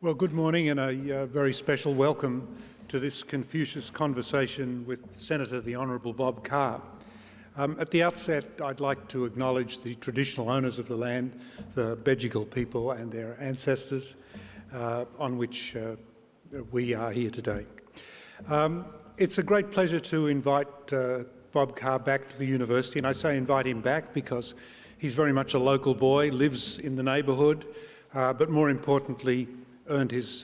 Well, good morning and a very special welcome to this Confucius Conversation with Senator the Honourable Bob Carr. At the outset, I'd like to acknowledge the traditional owners of the land, the Bejigal people and their ancestors, on which we are here today. It's a great pleasure to invite Bob Carr back to the university, and I say invite him back because he's very much a local boy, lives in the neighbourhood, but more importantly, earned his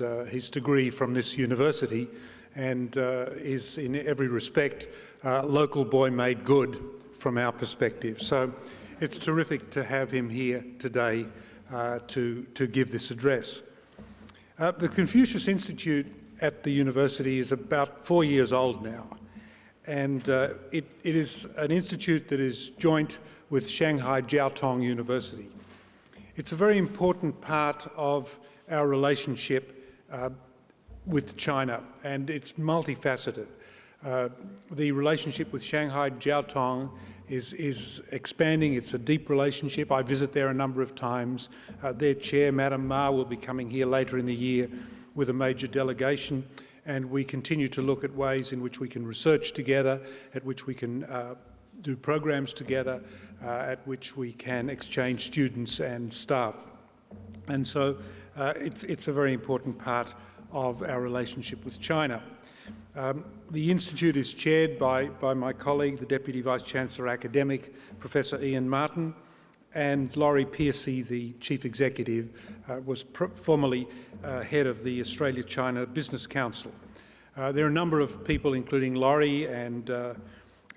degree from this university and is in every respect local boy made good from our perspective. So it's terrific to have him here today to give this address. The Confucius Institute at the university is about 4 years old now, and it is an institute that is joint with Shanghai Jiao Tong University. It's a very important part of our relationship with China, and it's multifaceted. The relationship with Shanghai Jiao Tong is expanding. It's a deep relationship. I visit there a number of times. Their chair, Madam Ma, will be coming here later in the year with a major delegation, and we continue to look at ways in which we can research together, at which we can do programs together, at which we can exchange students and staff. And so it's a very important part of our relationship with China. The Institute is chaired by my colleague, the Deputy Vice-Chancellor Academic, Professor Ian Martin, and Laurie Piercy, the Chief Executive, was formerly head of the Australia-China Business Council. There are a number of people, including Laurie and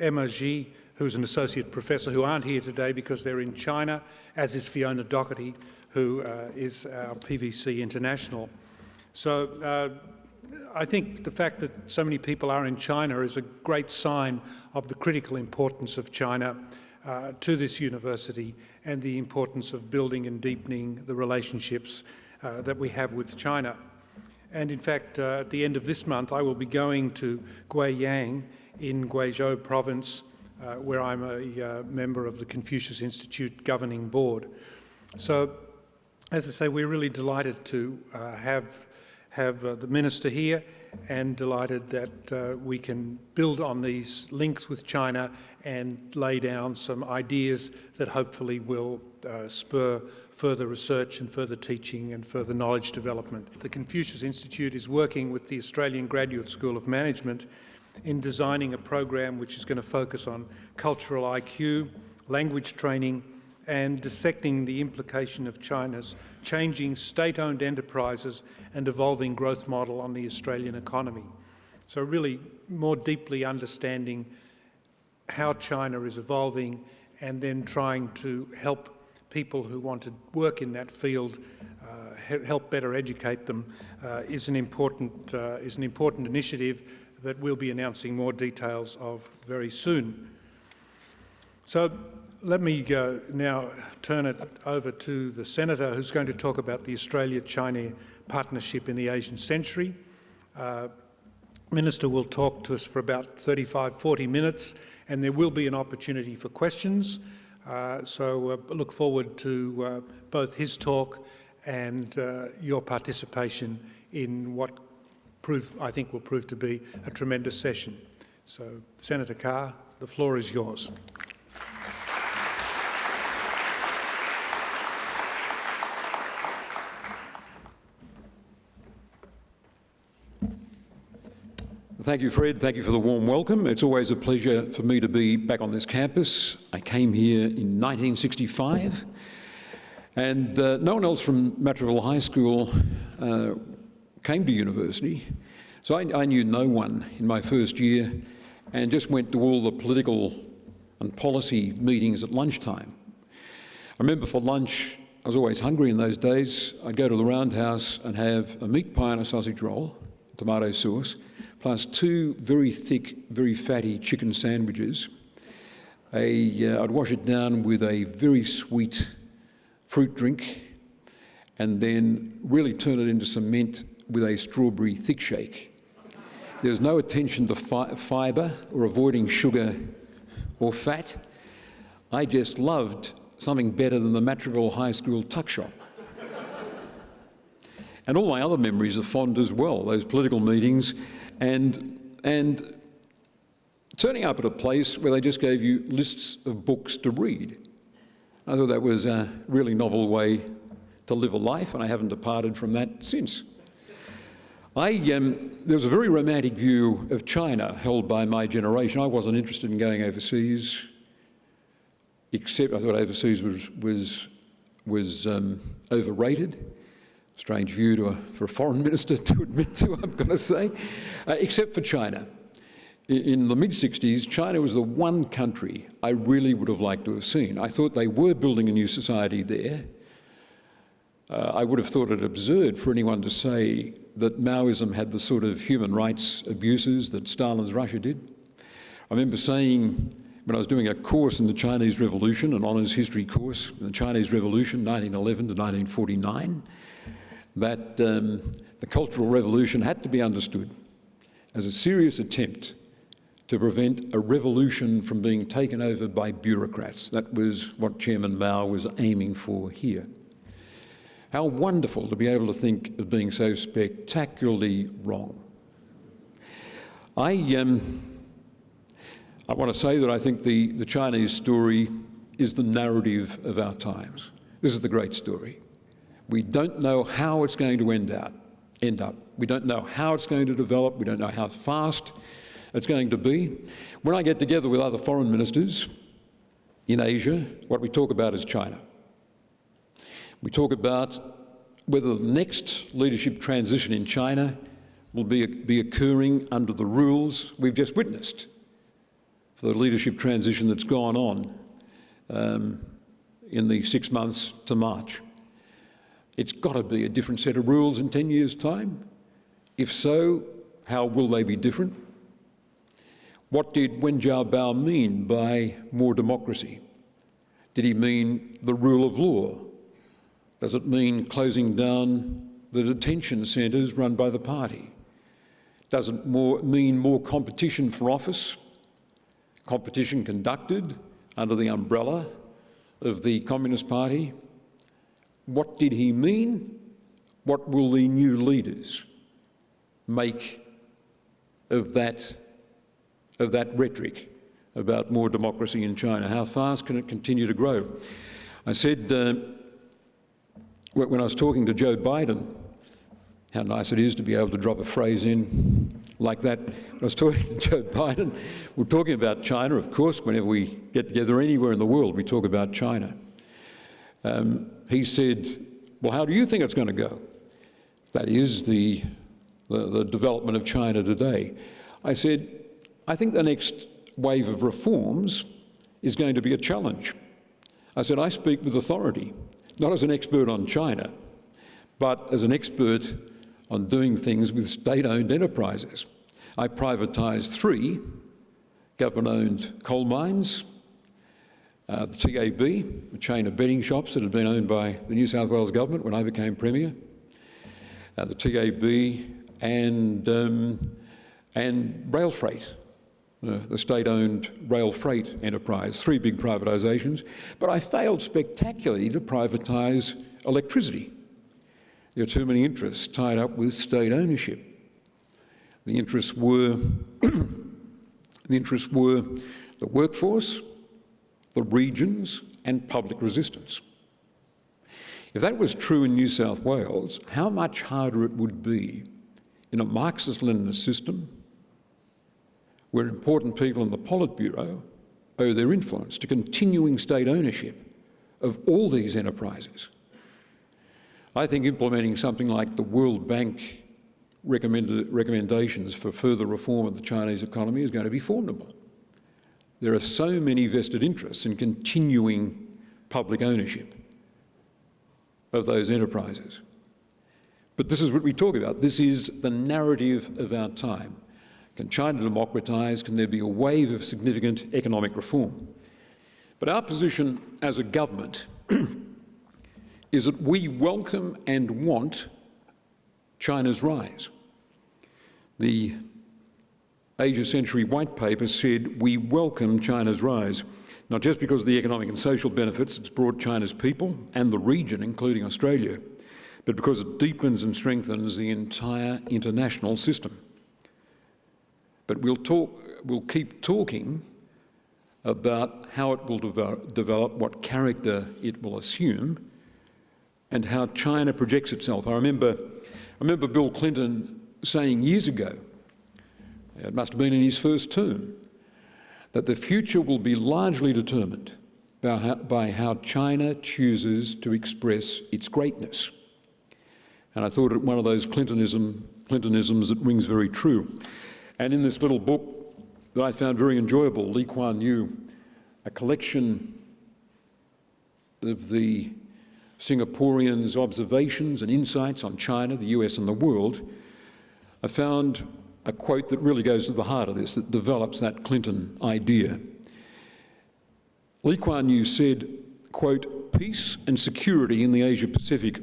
Emma Xi, who's an Associate Professor, who aren't here today because they're in China, as is Fiona Doherty, who is our PVC International. So I think the fact that so many people are in China is a great sign of the critical importance of China to this university and the importance of building and deepening the relationships that we have with China. And in fact, at the end of this month, I will be going to Guiyang in Guizhou province, where I'm a member of the Confucius Institute Governing Board. So, as I say, we're really delighted to have the Minister here and delighted that we can build on these links with China and lay down some ideas that hopefully will spur further research and further teaching and further knowledge development. The Confucius Institute is working with the Australian Graduate School of Management in designing a program which is going to focus on cultural IQ, language training, and dissecting the implication of China's changing state-owned enterprises and evolving growth model on the Australian economy. So really more deeply understanding how China is evolving and then trying to help people who want to work in that field, help better educate them, is an important initiative that we'll be announcing more details of very soon. So let me now turn it over to the Senator, who's going to talk about the Australia-China partnership in the Asian century. Minister will talk to us for about 35-40 minutes, and there will be an opportunity for questions. So look forward to both his talk and your participation in what I think will prove to be a tremendous session. So, Senator Carr, the floor is yours. Thank you, Fred. Thank you for the warm welcome. It's always a pleasure for me to be back on this campus. I came here in 1965, and no one else from Matraville High School came to university, so I knew no one in my first year and just went to all the political and policy meetings at lunchtime. I remember for lunch, I was always hungry in those days. I'd go to the Roundhouse and have a meat pie and a sausage roll, tomato sauce, plus two very thick, very fatty chicken sandwiches. I'd wash it down with a very sweet fruit drink and then really turn it into cement with a strawberry thick shake. There's no attention to fibre or avoiding sugar or fat. I just loved something better than the Matraville High School tuck shop. And all my other memories are fond as well, those political meetings and turning up at a place where they just gave you lists of books to read. I thought that was a really novel way to live a life, and I haven't departed from that since. There was a very romantic view of China held by my generation. I wasn't interested in going overseas, except I thought overseas was overrated. Strange view for a foreign minister to admit to, I've got to say, except for China. In the mid-60s, China was the one country I really would have liked to have seen. I thought they were building a new society there. I would have thought it absurd for anyone to say that Maoism had the sort of human rights abuses that Stalin's Russia did. I remember saying, when I was doing a course in the Chinese Revolution, an honours history course in the Chinese Revolution, 1911 to 1949, that the Cultural Revolution had to be understood as a serious attempt to prevent a revolution from being taken over by bureaucrats. That was what Chairman Mao was aiming for here. How wonderful to be able to think of being so spectacularly wrong. I want to say that I think the Chinese story is the narrative of our times. This is the great story. We don't know how it's going to end up. We don't know how it's going to develop. We don't know how fast it's going to be. When I get together with other foreign ministers in Asia, what we talk about is China. We talk about whether the next leadership transition in China will be occurring under the rules we've just witnessed for the leadership transition that's gone on in the 6 months to March. It's got to be a different set of rules in 10 years' time. If so, how will they be different? What did Wen Jiabao mean by more democracy? Did he mean the rule of law? Does it mean closing down the detention centres run by the party? Does it mean more competition for office? Competition conducted under the umbrella of the Communist Party? What did he mean? What will the new leaders make of that rhetoric about more democracy in China? How fast can it continue to grow? I said, when I was talking to Joe Biden, how nice it is to be able to drop a phrase in like that. When I was talking to Joe Biden, we're talking about China, of course. Whenever we get together anywhere in the world, we talk about China. He said, well, how do you think it's going to go? That is the development of China today. I said, I think the next wave of reforms is going to be a challenge. I said, I speak with authority, not as an expert on China, but as an expert on doing things with state-owned enterprises. I privatised 3 government-owned coal mines, the TAB, a chain of betting shops that had been owned by the New South Wales government when I became Premier, the TAB and rail freight, the state-owned rail freight enterprise, 3 big privatisations. But I failed spectacularly to privatise electricity. There are too many interests tied up with state ownership. The interests were the workforce, the regions, and public resistance. If that was true in New South Wales, how much harder it would be in a Marxist-Leninist system where important people in the Politburo owe their influence to continuing state ownership of all these enterprises. I think implementing something like the World Bank recommendations for further reform of the Chinese economy is going to be formidable. There are so many vested interests in continuing public ownership of those enterprises. But this is what we talk about. This is the narrative of our time. Can China democratise? Can there be a wave of significant economic reform? But our position as a government is that we welcome and want China's rise. The Asia Century White Paper said we welcome China's rise, not just because of the economic and social benefits it's brought China's people and the region, including Australia, but because it deepens and strengthens the entire international system. But we'll keep talking about how it will develop, what character it will assume, and how China projects itself. I remember Bill Clinton saying years ago, it must have been in his first term, that the future will be largely determined by how China chooses to express its greatness. And I thought it one of those Clintonisms that rings very true. And in this little book that I found very enjoyable, Lee Kuan Yew, a collection of the Singaporeans' observations and insights on China, the US and the world, I found a quote that really goes to the heart of this, that develops that Clinton idea. Lee Kuan Yew said, quote, "Peace and security in the Asia-Pacific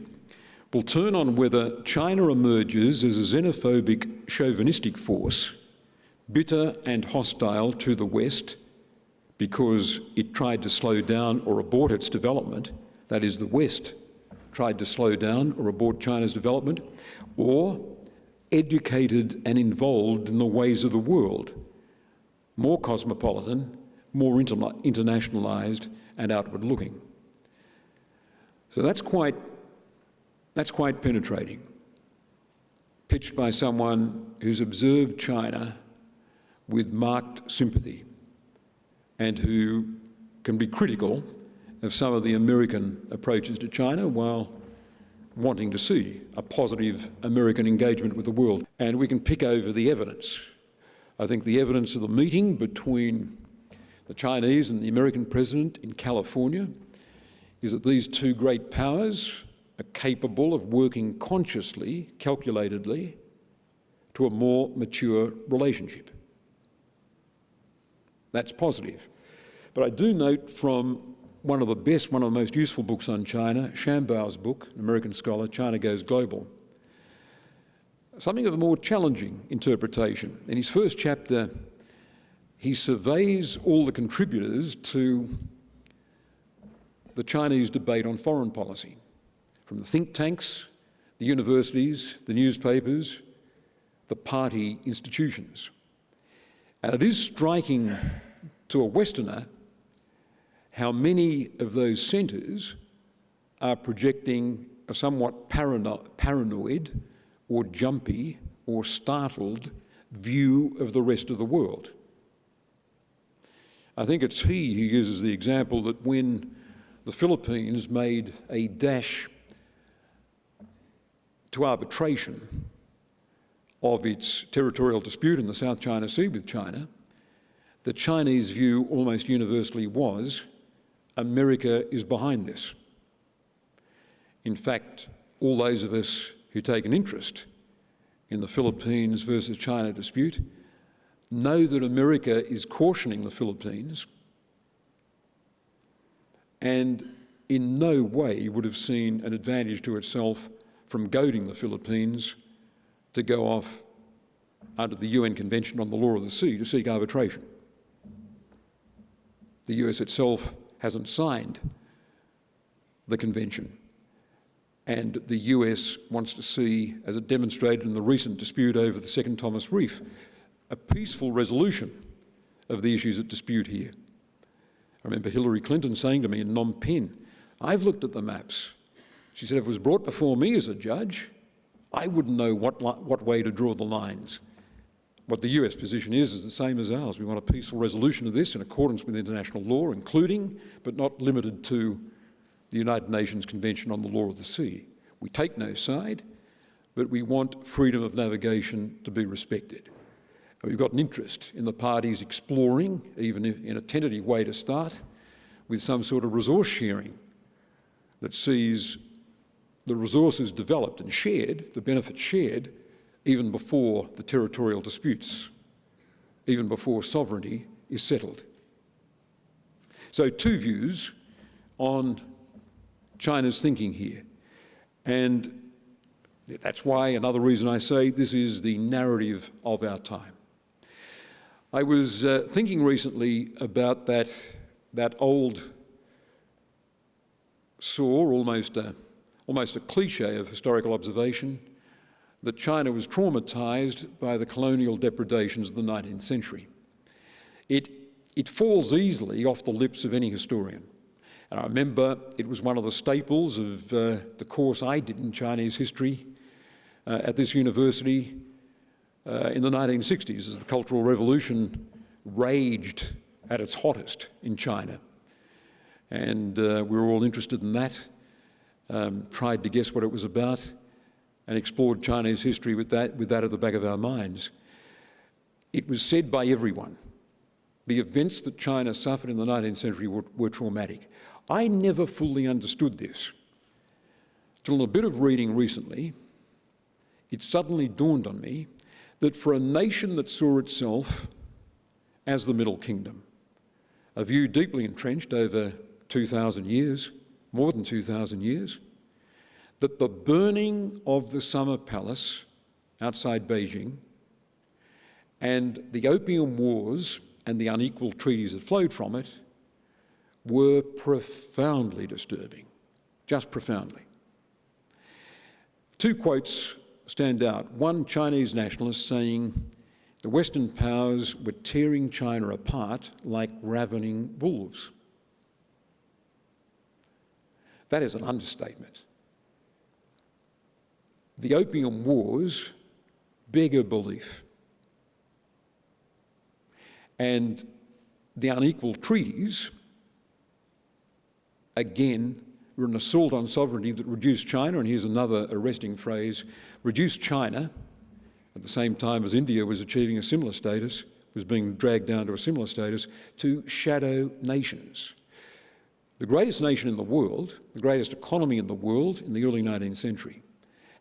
will turn on whether China emerges as a xenophobic, chauvinistic force, bitter and hostile to the West because it tried to slow down or abort its development, that is, the West tried to slow down or abort China's development, or educated and involved in the ways of the world, more cosmopolitan, more internationalised and outward-looking." So that's quite penetrating, pitched by someone who's observed China with marked sympathy and who can be critical of some of the American approaches to China while wanting to see a positive American engagement with the world. And we can pick over the evidence. I think the evidence of the meeting between the Chinese and the American president in California is that these two great powers are capable of working consciously, calculatedly, to a more mature relationship. That's positive. But I do note from one of the most useful books on China, Shambao's book, an American scholar, China Goes Global, something of a more challenging interpretation. In his first chapter, he surveys all the contributors to the Chinese debate on foreign policy, from the think tanks, the universities, the newspapers, the party institutions. And it is striking to a Westerner how many of those centres are projecting a somewhat paranoid or jumpy or startled view of the rest of the world. I think it's he who uses the example that when the Philippines made a dash to arbitration of its territorial dispute in the South China Sea with China, the Chinese view almost universally was, America is behind this. In fact, all those of us who take an interest in the Philippines versus China dispute know that America is cautioning the Philippines and in no way would have seen an advantage to itself from goading the Philippines to go off under the UN Convention on the Law of the Sea to seek arbitration. The US itself hasn't signed the convention, and the US wants to see, as it demonstrated in the recent dispute over the Second Thomas Reef, a peaceful resolution of the issues at dispute here. I remember Hillary Clinton saying to me in Phnom Penh, "I've looked at the maps." She said, "If it was brought before me as a judge, I wouldn't know what way to draw the lines." What the US position is the same as ours. We want a peaceful resolution of this in accordance with international law, including, but not limited to, the United Nations Convention on the Law of the Sea. We take no side, but we want freedom of navigation to be respected. And we've got an interest in the parties exploring, even in a tentative way to start, with some sort of resource sharing that sees the resources developed and shared, the benefits shared, even before the territorial disputes, even before sovereignty is settled. So two views on China's thinking here. And that's why, another reason I say, this is the narrative of our time. I was thinking recently about that old saw, almost almost a cliche of historical observation, that China was traumatised by the colonial depredations of the 19th century. It falls easily off the lips of any historian. And I remember it was one of the staples of the course I did in Chinese history at this university in the 1960s as the Cultural Revolution raged at its hottest in China. And we were all interested in that, tried to guess what it was about, and explored Chinese history with that at the back of our minds. It was said by everyone, the events that China suffered in the 19th century were traumatic. I never fully understood this till in a bit of reading recently, it suddenly dawned on me that for a nation that saw itself as the Middle Kingdom, a view deeply entrenched over 2,000 years, more than 2,000 years, that the burning of the Summer Palace outside Beijing and the Opium Wars and the unequal treaties that flowed from it were profoundly disturbing, just profoundly. Two quotes stand out. One Chinese nationalist saying the Western powers were tearing China apart like ravening wolves. That is an understatement. The Opium Wars beggar belief. And the unequal treaties, again, were an assault on sovereignty that reduced China, and here's another arresting phrase, reduced China at the same time as India was achieving a similar status, was being dragged down to a similar status, to shadow nations. The greatest nation in the world, the greatest economy in the world in the early 19th century,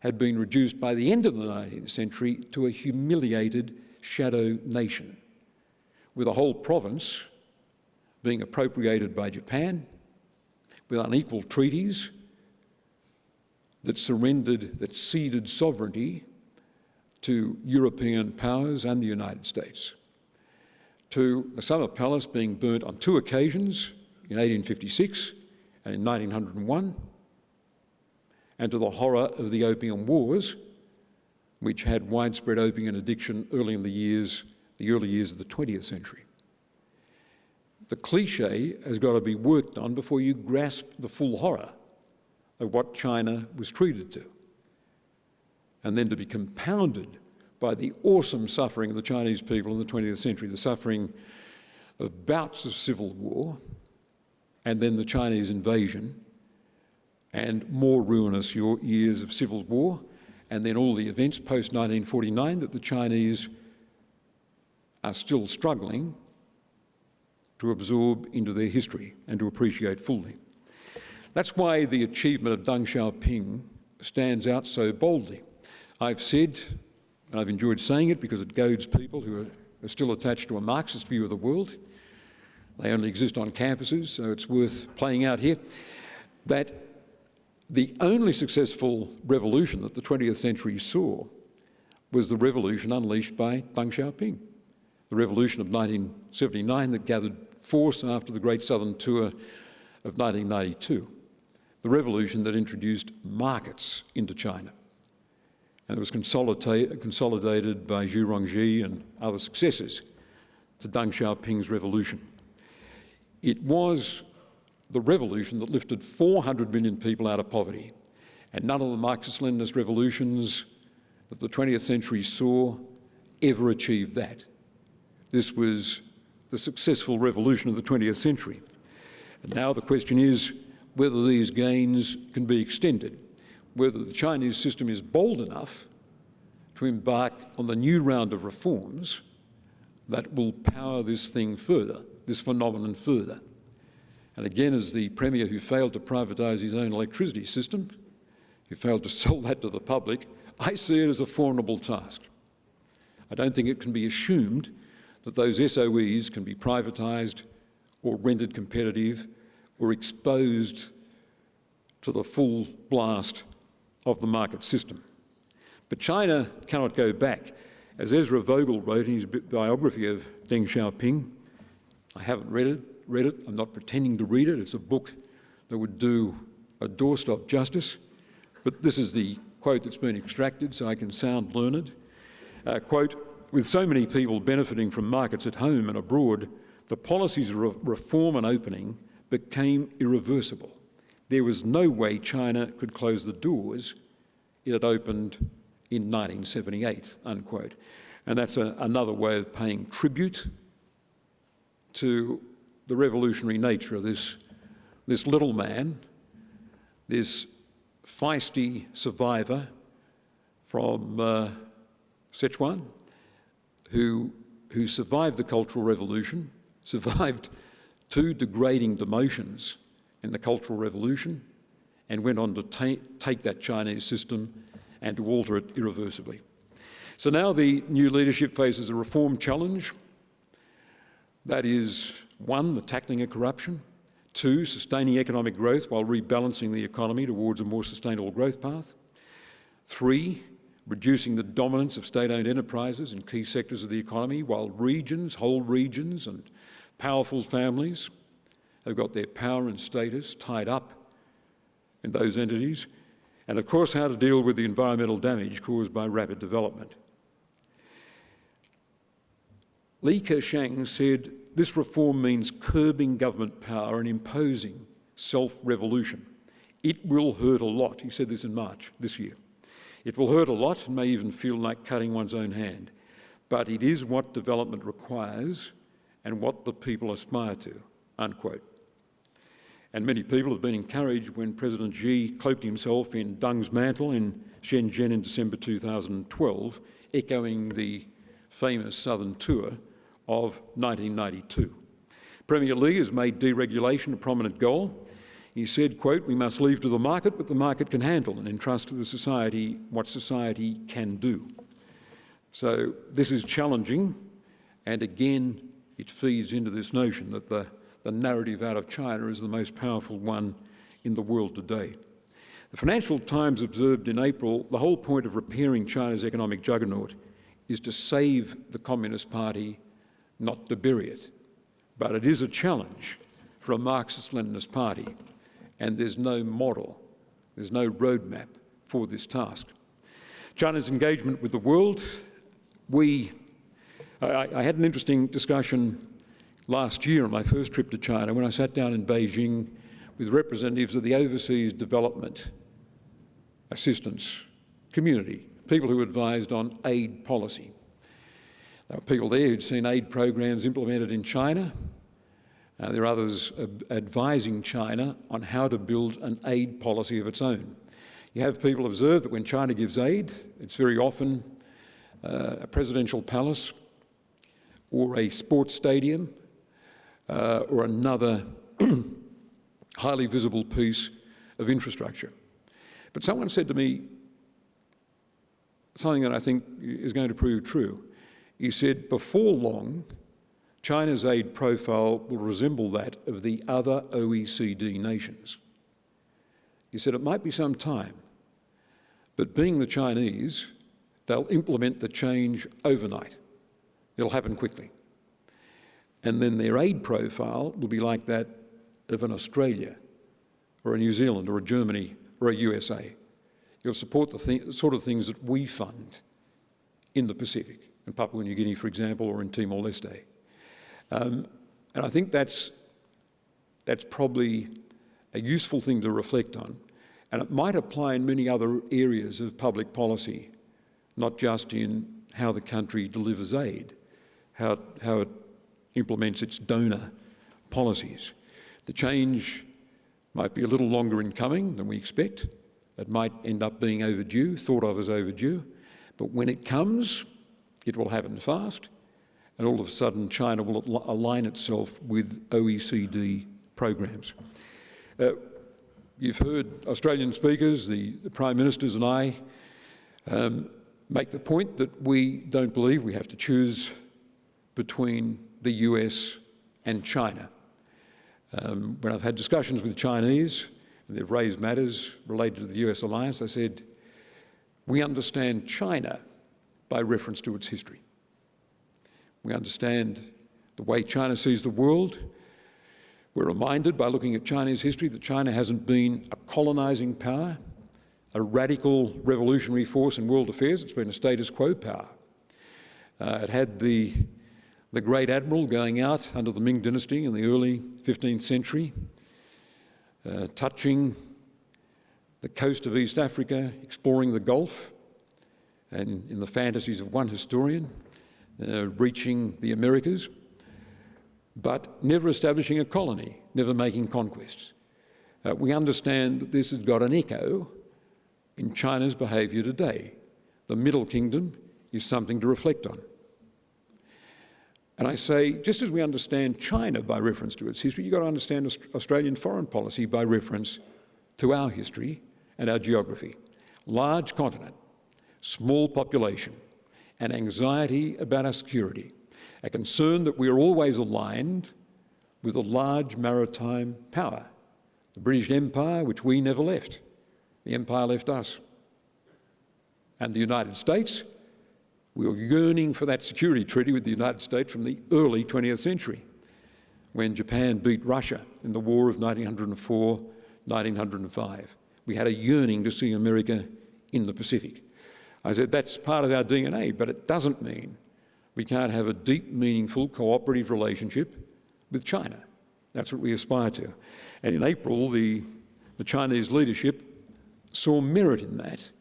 had been reduced by the end of the 19th century to a humiliated shadow nation, with a whole province being appropriated by Japan, with unequal treaties that ceded sovereignty to European powers and the United States, to the Summer Palace being burnt on two occasions, in 1856 and in 1901, and to the horror of the Opium Wars, which had widespread opium addiction early in the early years of the 20th century. The cliche has got to be worked on before you grasp the full horror of what China was treated to, and then to be compounded by the awesome suffering of the Chinese people in the 20th century, the suffering of bouts of civil war, and then the Chinese invasion, and more ruinous years of civil war, and then all the events post-1949 that the Chinese are still struggling to absorb into their history and to appreciate fully. That's why the achievement of Deng Xiaoping stands out so boldly. I've said, and I've enjoyed saying it because it goads people who are still attached to a Marxist view of the world, they only exist on campuses, so it's worth playing out here, that the only successful revolution that the 20th century saw was the revolution unleashed by Deng Xiaoping, the revolution of 1979 that gathered force after the Great Southern Tour of 1992, the revolution that introduced markets into China. And it was consolidated by Zhu Rongji and other successors to Deng Xiaoping's revolution. It was the revolution that lifted 400 million people out of poverty, and none of the Marxist-Leninist revolutions that the 20th century saw ever achieved that. This was the successful revolution of the 20th century. And now the question is whether these gains can be extended, whether the Chinese system is bold enough to embark on the new round of reforms that will power this thing further, this phenomenon further. And again, as the Premier who failed to privatise his own electricity system, who failed to sell that to the public, I see it as a formidable task. I don't think it can be assumed that those SOEs can be privatised or rendered competitive or exposed to the full blast of the market system. But China cannot go back. As Ezra Vogel wrote in his biography of Deng Xiaoping, I haven't read it, I'm not pretending to read it, it's a book that would do a doorstop justice, but this is the quote that's been extracted so I can sound learned. Quote, "With so many people benefiting from markets at home and abroad, the policies of reform and opening became irreversible. There was no way China could close the doors it had opened in 1978, unquote. And that's another way of paying tribute to the revolutionary nature of this little man, this feisty survivor from Sichuan, who survived the Cultural Revolution, survived 2 degrading demotions in the Cultural Revolution, and went on to take that Chinese system and to alter it irreversibly. So now the new leadership faces a reform challenge. That is, 1, the tackling of corruption, 2, sustaining economic growth while rebalancing the economy towards a more sustainable growth path, 3, reducing the dominance of state-owned enterprises in key sectors of the economy while whole regions and powerful families have got their power and status tied up in those entities, and of course how to deal with the environmental damage caused by rapid development. Li Keqiang said, "This reform means curbing government power and imposing self-revolution. It will hurt a lot." He said this in March this year. "It will hurt a lot and may even feel like cutting one's own hand, but it is what development requires and what the people aspire to," unquote. And many people have been encouraged when President Xi cloaked himself in Deng's mantle in Shenzhen in December 2012, echoing the famous Southern Tour of 1992. Premier Li has made deregulation a prominent goal. He said, quote, "We must leave to the market what the market can handle and entrust to the society what society can do." So this is challenging, and again, it feeds into this notion that the narrative out of China is the most powerful one in the world today. The Financial Times observed in April, the whole point of repairing China's economic juggernaut is to save the Communist Party, not to bury it. But it is a challenge for a Marxist-Leninist party, and there's no model, there's no roadmap for this task. China's engagement with the world, I had an interesting discussion last year on my first trip to China when I sat down in Beijing with representatives of the overseas development assistance community, people who advised on aid policy. There were people there who'd seen aid programs implemented in China. There are others advising China on how to build an aid policy of its own. You have people observe that when China gives aid, it's very often a presidential palace or a sports stadium or another highly visible piece of infrastructure. But someone said to me something that I think is going to prove true. He said, before long, China's aid profile will resemble that of the other OECD nations. He said it might be some time, but being the Chinese, they'll implement the change overnight. It'll happen quickly. And then their aid profile will be like that of an Australia or a New Zealand or a Germany or a USA. It'll support the sort of things that we fund in the Pacific, in Papua New Guinea, for example, or in Timor-Leste. And I think that's probably a useful thing to reflect on. And it might apply in many other areas of public policy, not just in how the country delivers aid, how it implements its donor policies. The change might be a little longer in coming than we expect. It might end up being overdue, thought of as overdue. But when it comes, it will happen fast. And all of a sudden, China will align itself with OECD programs. You've heard Australian speakers, the Prime Ministers and I, make the point that we don't believe we have to choose between the US and China. When I've had discussions with the Chinese, and they've raised matters related to the US alliance, I said, we understand China by reference to its history. We understand the way China sees the world. We're reminded by looking at Chinese history that China hasn't been a colonising power, a radical revolutionary force in world affairs. It's been a status quo power. It had the great admiral going out under the Ming dynasty in the early 15th century, touching the coast of East Africa, exploring the Gulf, and in the fantasies of one historian, reaching the Americas, but never establishing a colony, never making conquests. We understand that this has got an echo in China's behaviour today. The Middle Kingdom is something to reflect on. And I say, just as we understand China by reference to its history, you've got to understand Australian foreign policy by reference to our history and our geography. Large continent, small population, and anxiety about our security. A concern that we are always aligned with a large maritime power. The British Empire, which we never left. The Empire left us. And the United States, we were yearning for that security treaty with the United States from the early 20th century, when Japan beat Russia in the War of 1904-1905. We had a yearning to see America in the Pacific. I said, that's part of our DNA, but it doesn't mean we can't have a deep, meaningful, cooperative relationship with China. That's what we aspire to. And in April, the Chinese leadership saw merit in that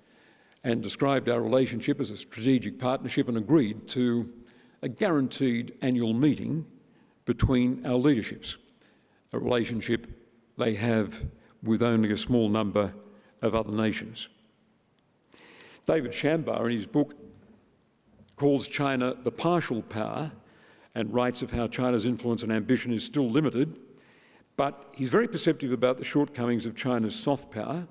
and described our relationship as a strategic partnership and agreed to a guaranteed annual meeting between our leaderships, a relationship they have with only a small number of other nations. David Shambar, in his book, calls China the partial power and writes of how China's influence and ambition is still limited, but he's very perceptive about the shortcomings of China's soft power.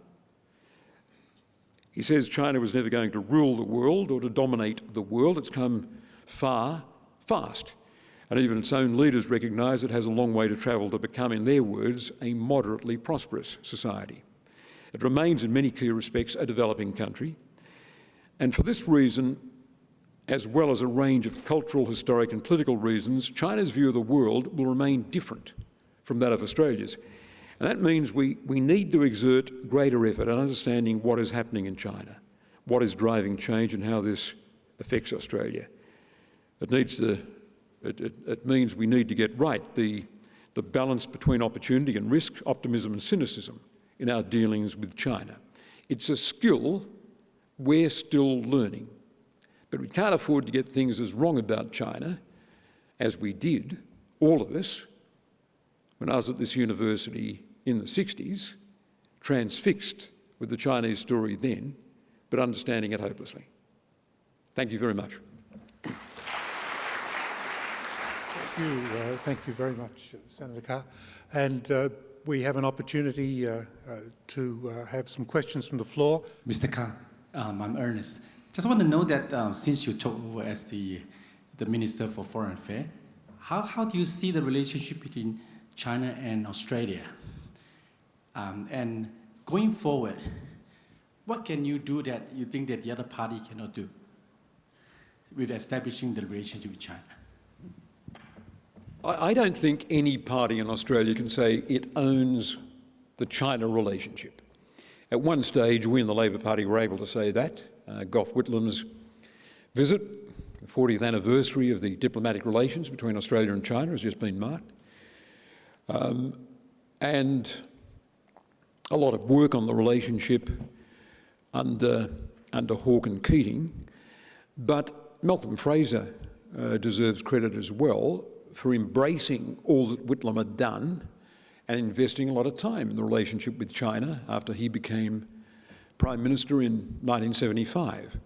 He says China was never going to rule the world or to dominate the world. It's come far, fast. And even its own leaders recognise it has a long way to travel to become, in their words, a moderately prosperous society. It remains in many key respects a developing country. And for this reason, as well as a range of cultural, historic and political reasons, China's view of the world will remain different from that of Australia's. And that means we need to exert greater effort at understanding what is happening in China, what is driving change and how this affects Australia. It means we need to get right the balance between opportunity and risk, optimism and cynicism in our dealings with China. It's a skill we're still learning. But we can't afford to get things as wrong about China as we did, all of us, when I was at this university in the 60s, transfixed with the Chinese story then, but understanding it hopelessly. Thank you very much. Thank you very much, Senator Carr. And we have an opportunity to have some questions from the floor. Mr. Carr, I'm Ernest. Just want to know that since you took over as the Minister for Foreign Affairs, how do you see the relationship between China and Australia? And going forward, what can you do that you think that the other party cannot do with establishing the relationship with China? I don't think any party in Australia can say it owns the China relationship. At one stage, we in the Labor Party were able to say that. Gough Whitlam's visit, the 40th anniversary of the diplomatic relations between Australia and China has just been marked. And a lot of work on the relationship under Hawke and Keating. But Malcolm Fraser deserves credit as well for embracing all that Whitlam had done and investing a lot of time in the relationship with China after he became Prime Minister in 1975.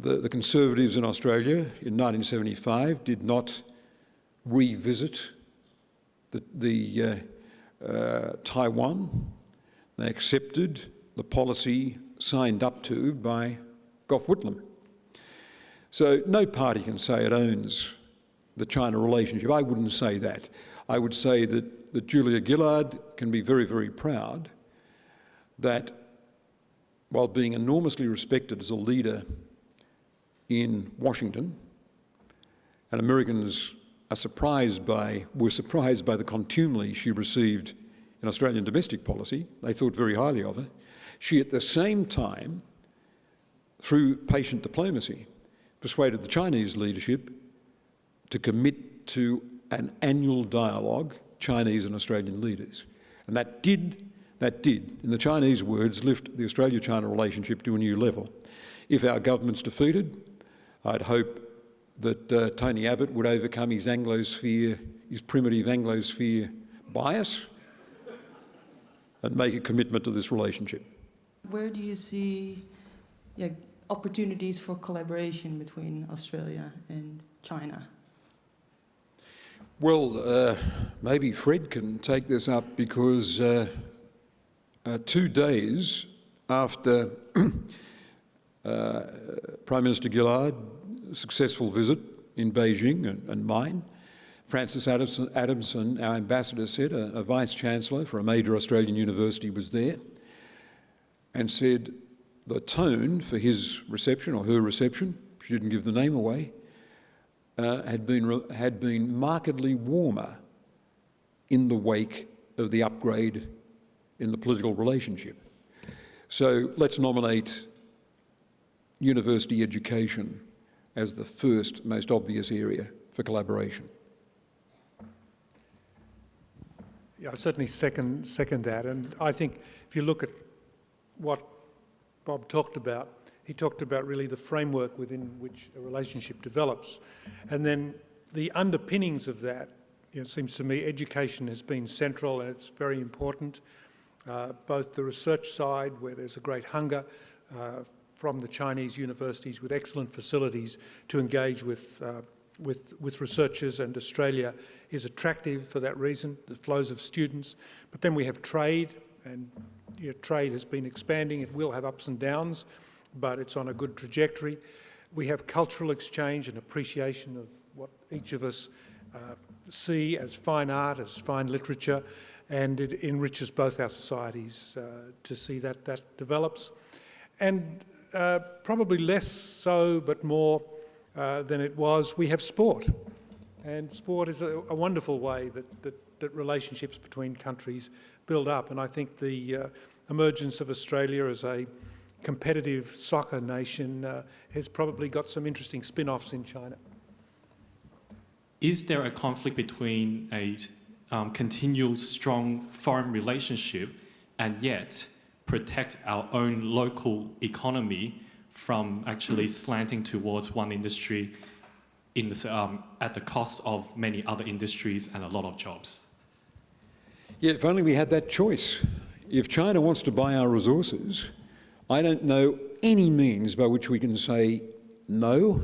The Conservatives in Australia in 1975 did not revisit Taiwan. They accepted the policy signed up to by Gough Whitlam. So no party can say it owns the China relationship. I wouldn't say that. I would say that Julia Gillard can be very, very proud that while being enormously respected as a leader in Washington, and Americans were surprised by the contumely she received in Australian domestic policy. They thought very highly of her. She, at the same time, through patient diplomacy, persuaded the Chinese leadership to commit to an annual dialogue, Chinese and Australian leaders. And that did, in the Chinese words, lift the Australia-China relationship to a new level. If our government's defeated, I'd hope that Tony Abbott would overcome his Anglosphere, his primitive Anglosphere bias and make a commitment to this relationship. Where do you see opportunities for collaboration between Australia and China? Well, maybe Fred can take this up because 2 days after Prime Minister Gillard's successful visit in Beijing and mine, Francis Adamson, our ambassador, said, a vice-chancellor for a major Australian university was there, and said the tone for his reception, or her reception, she didn't give the name away, had been markedly warmer in the wake of the upgrade in the political relationship. So let's nominate university education as the first most obvious area for collaboration. Yeah, I certainly second that, and I think if you look at what Bob talked about, he talked about really the framework within which a relationship develops, and then the underpinnings of that. It seems to me education has been central, and it's very important. Both the research side, where there's a great hunger from the Chinese universities with excellent facilities to engage with researchers, and Australia is attractive for that reason, the flows of students. But then we have trade, and trade has been expanding. It will have ups and downs, but it's on a good trajectory. We have cultural exchange and appreciation of what each of us see as fine art, as fine literature, and it enriches both our societies to see that develops. And probably less so, but more than it was, we have sport. And sport is a wonderful way that relationships between countries build up. And I think the emergence of Australia as a competitive soccer nation has probably got some interesting spin-offs in China. Is there a conflict between a continual strong foreign relationship and yet protect our own local economy from actually slanting towards one industry at the cost of many other industries and a lot of jobs? Yeah, if only we had that choice. If China wants to buy our resources, I don't know any means by which we can say, no,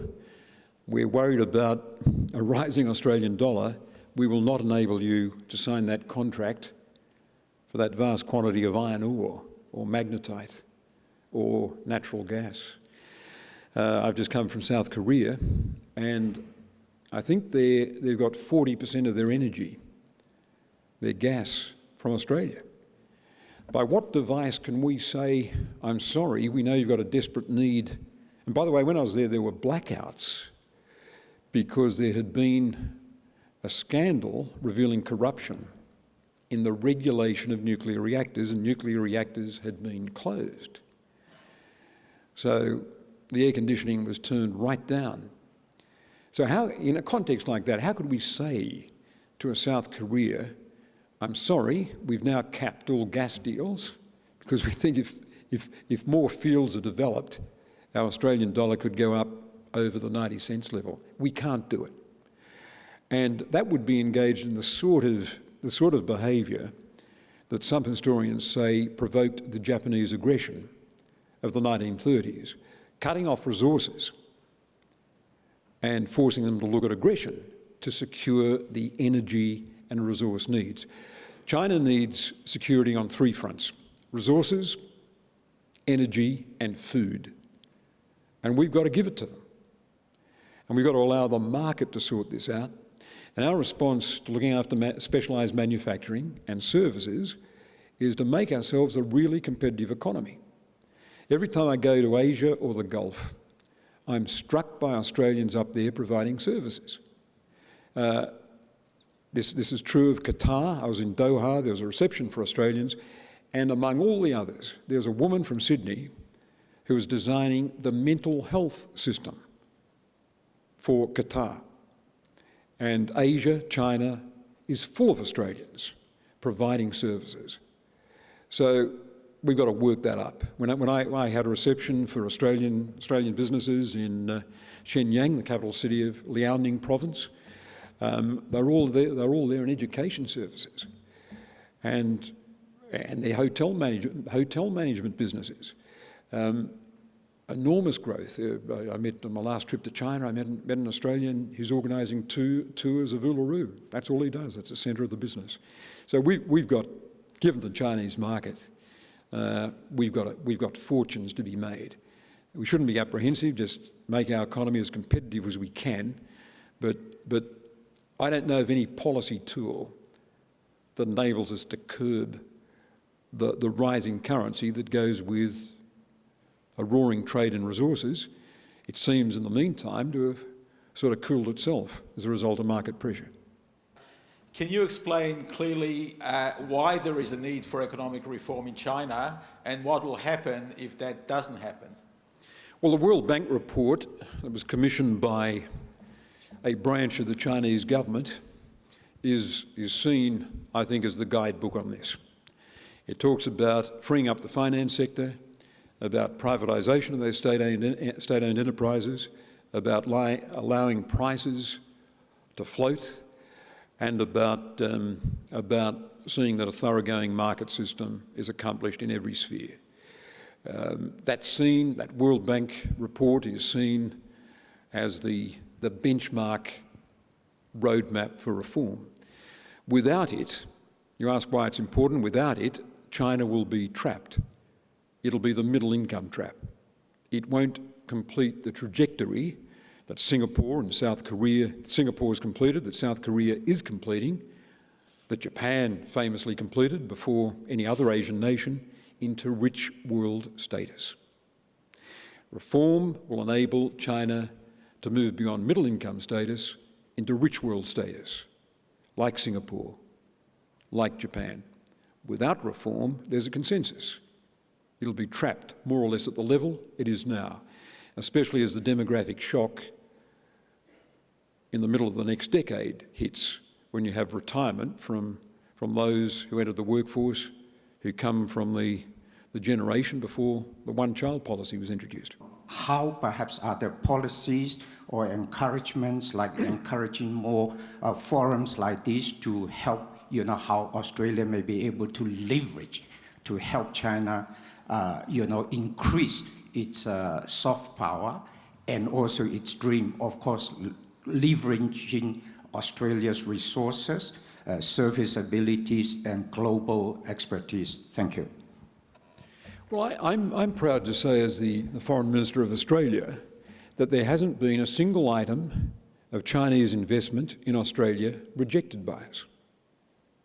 we're worried about a rising Australian dollar, we will not enable you to sign that contract for that vast quantity of iron ore or magnetite or natural gas. I've just come from South Korea, and I think they've got 40% of their energy, their gas, from Australia. By what device can we say, I'm sorry, we know you've got a desperate need? And by the way, when I was there were blackouts because there had been a scandal revealing corruption in the regulation of nuclear reactors, and nuclear reactors had been closed. So the air conditioning was turned right down. So how, in a context like that, how could we say to a South Korea, I'm sorry, we've now capped all gas deals, because we think if more fields are developed, our Australian dollar could go up over the 90 cents level. We can't do it. And that would be engaged in the sort of behaviour that some historians say provoked the Japanese aggression of the 1930s, cutting off resources and forcing them to look at aggression to secure the energy and resource needs. China needs security on 3 fronts: resources, energy and food. And we've got to give it to them. And we've got to allow the market to sort this out. And our response to looking after specialised manufacturing and services is to make ourselves a really competitive economy. Every time I go to Asia or the Gulf, I'm struck by Australians up there providing services. This is true of Qatar. I was in Doha, there was a reception for Australians, and among all the others, there was a woman from Sydney who was designing the mental health system for Qatar. And Asia, China, is full of Australians providing services. So we've got to work that up. When I had a reception for Australian businesses in Shenyang, the capital city of Liaoning province, they're all there in education services, and their hotel management businesses. Enormous growth. I met on my last trip to China, I met an Australian who's organising 2 tours of Uluru. That's all he does. That's the centre of the business. So we've got, given the Chinese market, we've got fortunes to be made. We shouldn't be apprehensive, just make our economy as competitive as we can, but I don't know of any policy tool that enables us to curb the rising currency that goes with a roaring trade in resources. It seems in the meantime to have sort of cooled itself as a result of market pressure. Can you explain clearly why there is a need for economic reform in China and what will happen if that doesn't happen? Well, the World Bank report that was commissioned by a branch of the Chinese government is seen, I think, as the guidebook on this. It talks about freeing up the finance sector, about privatisation of those state-owned enterprises, about allowing prices to float, and about seeing that a thoroughgoing market system is accomplished in every sphere. That World Bank report is seen as the benchmark roadmap for reform. Without it, you ask why it's important, without it, China will be trapped. It'll be the middle income trap. It won't complete the trajectory that Singapore and South Korea, Singapore has completed, that South Korea is completing, that Japan famously completed before any other Asian nation, into rich world status. Reform will enable China to move beyond middle income status into rich world status, like Singapore, like Japan. Without reform, there's a consensus. It'll be trapped more or less at the level it is now, especially as the demographic shock in the middle of the next decade hits, when you have retirement from those who entered the workforce, who come from the generation before the one-child policy was introduced. How perhaps are there policies or encouragements, like encouraging more forums like this to help, how Australia may be able to leverage to help China, increase its soft power and also its dream, of course, leveraging Australia's resources, service abilities and global expertise? Thank you. Well, I'm proud to say, as the Foreign Minister of Australia, that there hasn't been a single item of Chinese investment in Australia rejected by us.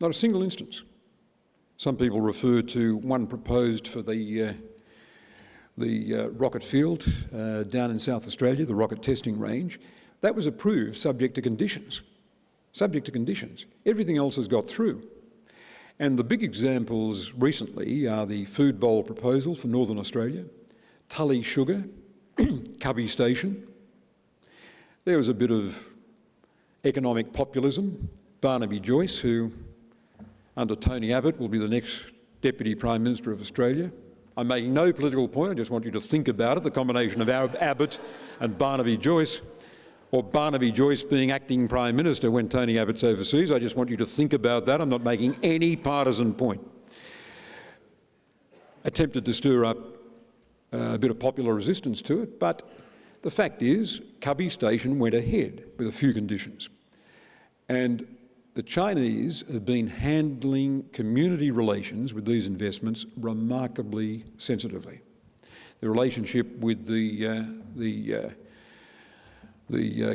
Not a single instance. Some people refer to one proposed for the rocket field down in South Australia, the rocket testing range. That was approved subject to conditions. Subject to conditions. Everything else has got through. And the big examples recently are the food bowl proposal for Northern Australia, Tully Sugar, Cubby Station. There was a bit of economic populism. Barnaby Joyce, who under Tony Abbott will be the next Deputy Prime Minister of Australia. I'm making no political point, I just want you to think about it, the combination of Abbott and Barnaby Joyce, or Barnaby Joyce being acting Prime Minister when Tony Abbott's overseas. I just want you to think about that. I'm not making any partisan point. Attempted to stir up a bit of popular resistance to it, but the fact is Cubby Station went ahead with a few conditions. And the Chinese have been handling community relations with these investments remarkably sensitively. The relationship with the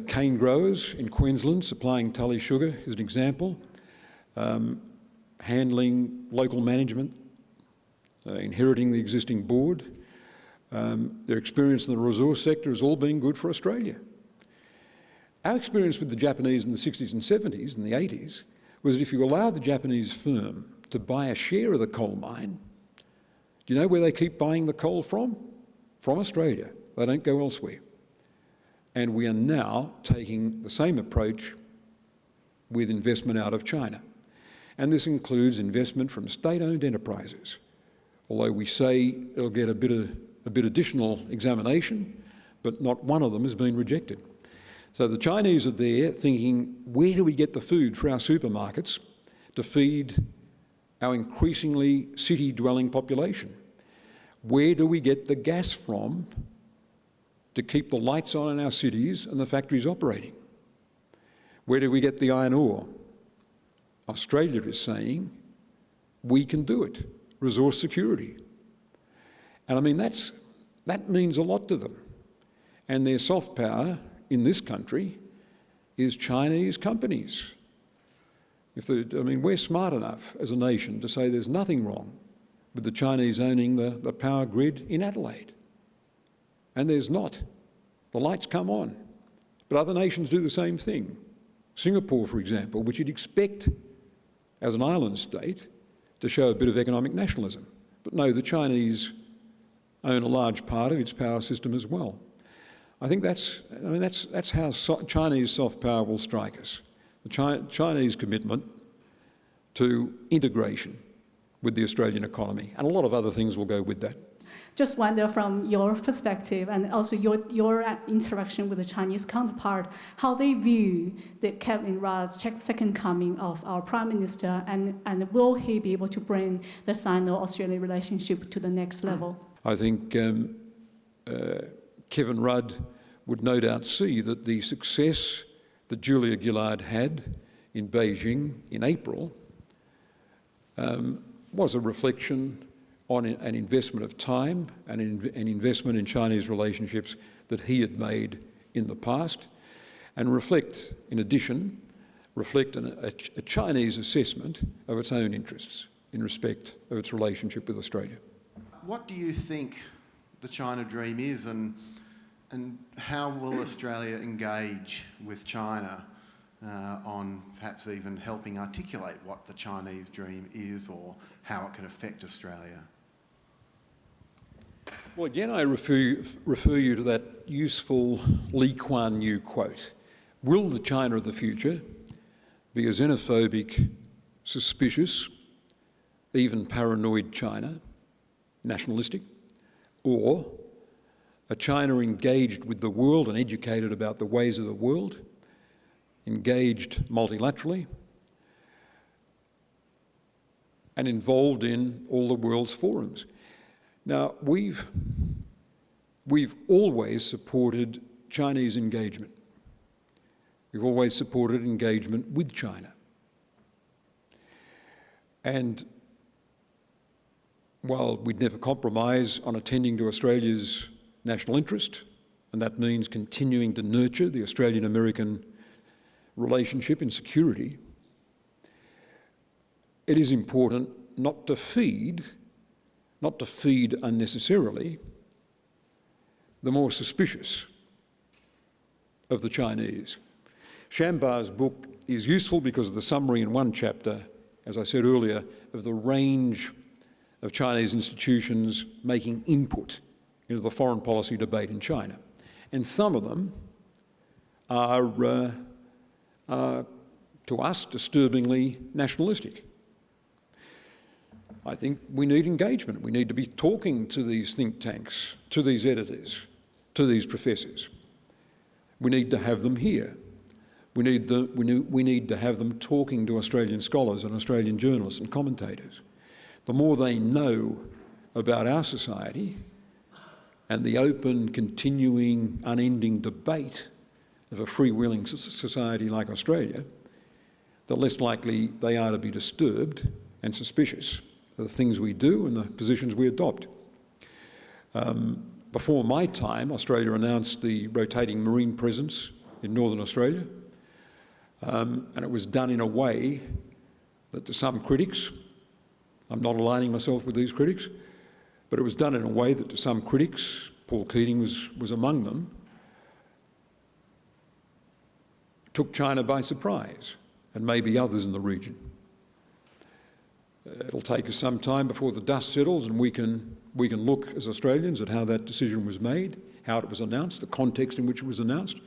cane growers in Queensland supplying Tully Sugar is an example. Handling local management, inheriting the existing board. Their experience in the resource sector has all been good for Australia. Our experience with the Japanese in the 60s and 70s and the 80s was that if you allow the Japanese firm to buy a share of the coal mine, do you know where they keep buying the coal from? From Australia. They don't go elsewhere. And we are now taking the same approach with investment out of China. And this includes investment from state-owned enterprises, although we say it'll get a bit additional examination, but not one of them has been rejected. So the Chinese are there thinking, where do we get the food for our supermarkets to feed our increasingly city-dwelling population? Where do we get the gas from to keep the lights on in our cities and the factories operating? Where do we get the iron ore? Australia is saying, we can do it. Resource security. And I mean, that means a lot to them. And their soft power in this country is Chinese companies. We're smart enough as a nation to say there's nothing wrong with the Chinese owning the power grid in Adelaide. And there's not. The lights come on. But other nations do the same thing. Singapore, for example, which you'd expect as an island state to show a bit of economic nationalism. But no, the Chinese own a large part of its power system as well. I think that's how Chinese soft power will strike us. The Chinese commitment to integration with the Australian economy, and a lot of other things will go with that. Just wonder from your perspective and also your interaction with the Chinese counterpart, how they view the Kevin Rudd's second coming of our Prime Minister, and will he be able to bring the Sino-Australian relationship to the next level? I think Kevin Rudd would no doubt see that the success that Julia Gillard had in Beijing in April was a reflection on an investment of time and an investment in Chinese relationships that he had made in the past, and in addition, reflect a Chinese assessment of its own interests in respect of its relationship with Australia. What do you think the China dream is, and how will Australia engage with China on perhaps even helping articulate what the Chinese dream is or how it can affect Australia? Well, again, I refer you to that useful Lee Kuan Yew quote. Will the China of the future be a xenophobic, suspicious, even paranoid China, nationalistic, or a China engaged with the world and educated about the ways of the world, engaged multilaterally, and involved in all the world's forums? Now, we've always supported Chinese engagement. We've always supported engagement with China. And while we'd never compromise on attending to Australia's national interest, and that means continuing to nurture the Australian-American relationship in security, it is important not to feed unnecessarily the more suspicious of the Chinese. Shambar's book is useful because of the summary in one chapter, as I said earlier, of the range of Chinese institutions making input into the foreign policy debate in China. And some of them are, to us, disturbingly nationalistic. I think we need engagement. We need to be talking to these think tanks, to these editors, to these professors. We need to have them here. We need to have them talking to Australian scholars and Australian journalists and commentators. The more they know about our society and the open, continuing, unending debate of a freewheeling society like Australia, the less likely they are to be disturbed and suspicious of the things we do and the positions we adopt. Before my time, Australia announced the rotating marine presence in Northern Australia, and it was done in a way that to some critics, I'm not aligning myself with these critics, but it was done in a way that to some critics, Paul Keating was among them, took China by surprise and maybe others in the region. It'll take us some time before the dust settles and we can look as Australians at how that decision was made, how it was announced, the context in which it was announced,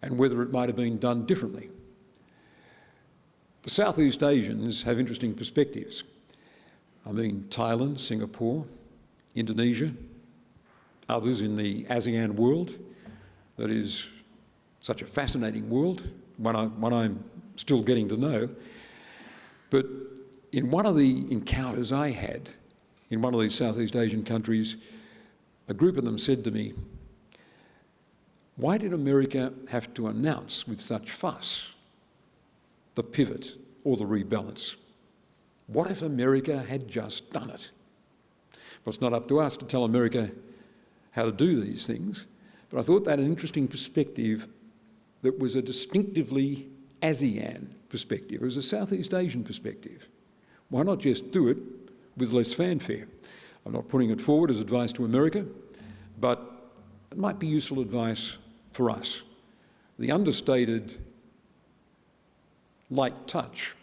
and whether it might have been done differently. The Southeast Asians have interesting perspectives. I mean, Thailand, Singapore, Indonesia, others in the ASEAN world. That is such a fascinating world, one I'm still getting to know. But in one of the encounters I had in one of these Southeast Asian countries, a group of them said to me, "Why did America have to announce with such fuss the pivot or the rebalance? What if America had just done it?" Well, it's not up to us to tell America how to do these things, but I thought that an interesting perspective that was a distinctively ASEAN perspective. It was a Southeast Asian perspective. Why not just do it with less fanfare? I'm not putting it forward as advice to America, but it might be useful advice for us. The understated light touch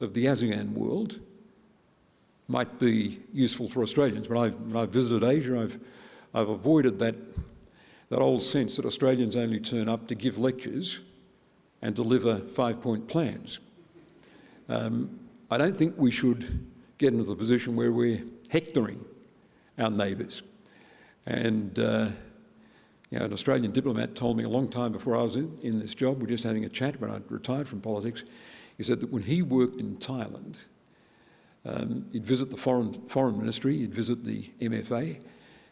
of the ASEAN world might be useful for Australians. When I've visited Asia, I've avoided that old sense that Australians only turn up to give lectures and deliver 5-point plans. I don't think we should get into the position where we're hectoring our neighbours. And an Australian diplomat told me a long time before I was in this job, we're just having a chat when I'd retired from politics, he said that when he worked in Thailand, he'd visit the foreign ministry, he'd visit the MFA,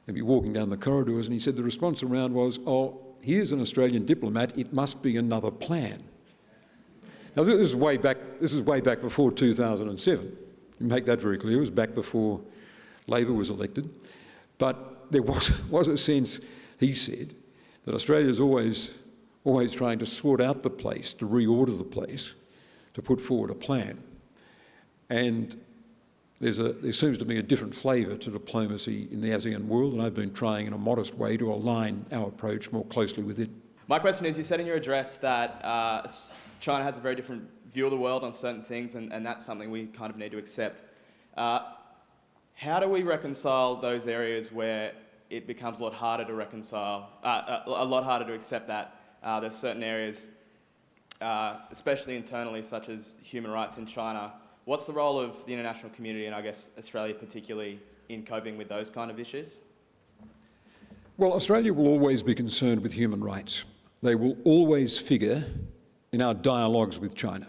and be walking down the corridors, and he said the response around was, "Oh, here's an Australian diplomat, it must be another plan." Now this is way back before 2007. You make that very clear. It was back before Labor was elected. But there was a sense, he said, that Australia's always trying to sort out the place, to reorder the place, to put forward a plan. And there seems to be a different flavour to diplomacy in the ASEAN world, and I've been trying in a modest way to align our approach more closely with it. My question is, you said in your address that China has a very different view of the world on certain things, and that's something we kind of need to accept. How do we reconcile those areas where it becomes a lot harder to reconcile, a lot harder to accept that there's certain areas, especially internally, such as human rights in China? What's the role of the international community, and I guess Australia particularly, in coping with those kind of issues? Well, Australia will always be concerned with human rights. They will always figure in our dialogues with China.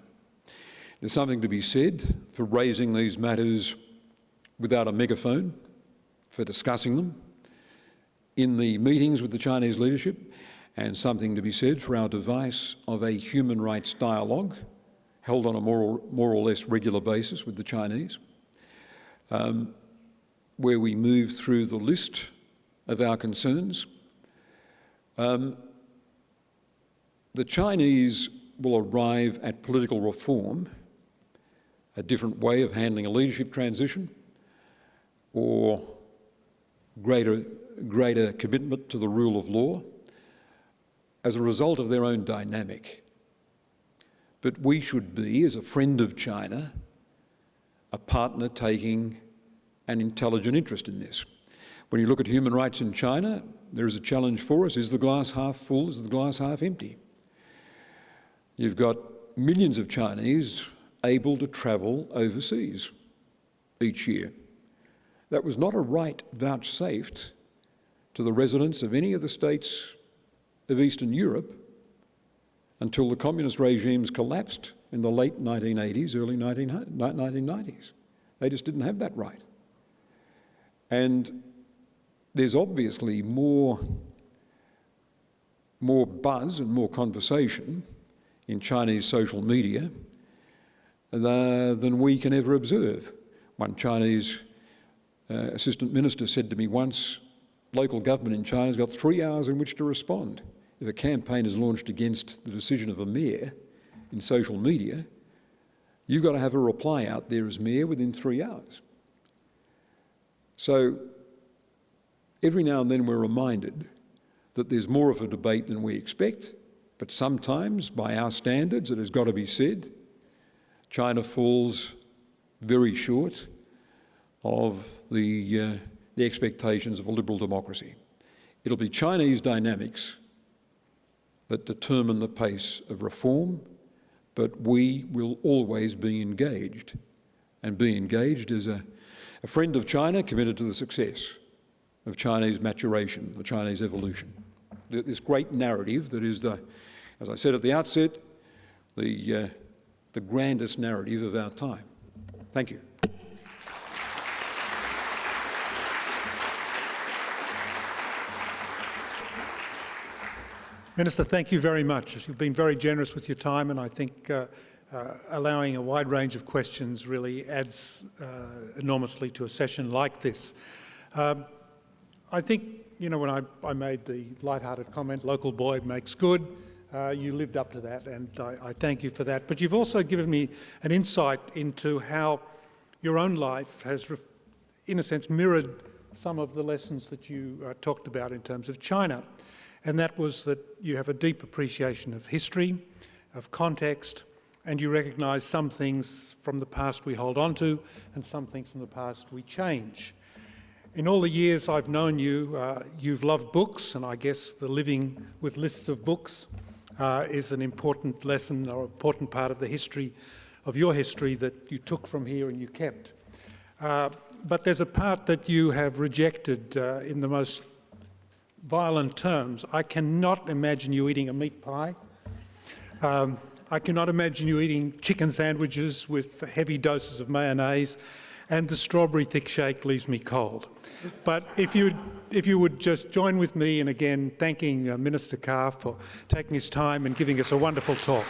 There's something to be said for raising these matters without a megaphone, for discussing them in the meetings with the Chinese leadership, and something to be said for our device of a human rights dialogue held on a more or less regular basis with the Chinese, where we move through the list of our concerns. The Chinese will arrive at political reform, a different way of handling a leadership transition, or greater commitment to the rule of law as a result of their own dynamic. But we should be, as a friend of China, a partner taking an intelligent interest in this. When you look at human rights in China, there is a challenge for us. Is the glass half full? Is the glass half empty? You've got millions of Chinese able to travel overseas each year. That was not a right vouchsafed to the residents of any of the states of Eastern Europe until the communist regimes collapsed in the late 1980s, early 1990s. They just didn't have that right. And there's obviously more buzz and more conversation in Chinese social media than we can ever observe. One Chinese assistant minister said to me once, local government in China's got 3 hours in which to respond. If a campaign is launched against the decision of a mayor in social media, you've got to have a reply out there as mayor within 3 hours. So every now and then we're reminded that there's more of a debate than we expect, But sometimes, by our standards, it has got to be said, China falls very short of the expectations of a liberal democracy. It'll be Chinese dynamics that determine the pace of reform, but we will always be engaged, and be engaged as a friend of China committed to the success of Chinese maturation, the Chinese evolution. This great narrative that is, as I said at the outset, the grandest narrative of our time. Thank you. Minister, thank you very much. You've been very generous with your time, and I think allowing a wide range of questions really adds enormously to a session like this. I think, you know, when I made the light-hearted comment, local boy makes good, you lived up to that, and I thank you for that. But you've also given me an insight into how your own life has, in a sense, mirrored some of the lessons that you talked about in terms of China. And that was that you have a deep appreciation of history, of context, and you recognise some things from the past we hold on to and some things from the past we change. In all the years I've known you, you've loved books, and I guess the living with lists of books is an important lesson or important part of the history, of your history, that you took from here and you kept. But there's a part that you have rejected in the most violent terms. I cannot imagine you eating a meat pie. I cannot imagine you eating chicken sandwiches with heavy doses of mayonnaise, and the strawberry thick shake leaves me cold. But if you would just join with me in again thanking Minister Carr for taking his time and giving us a wonderful talk.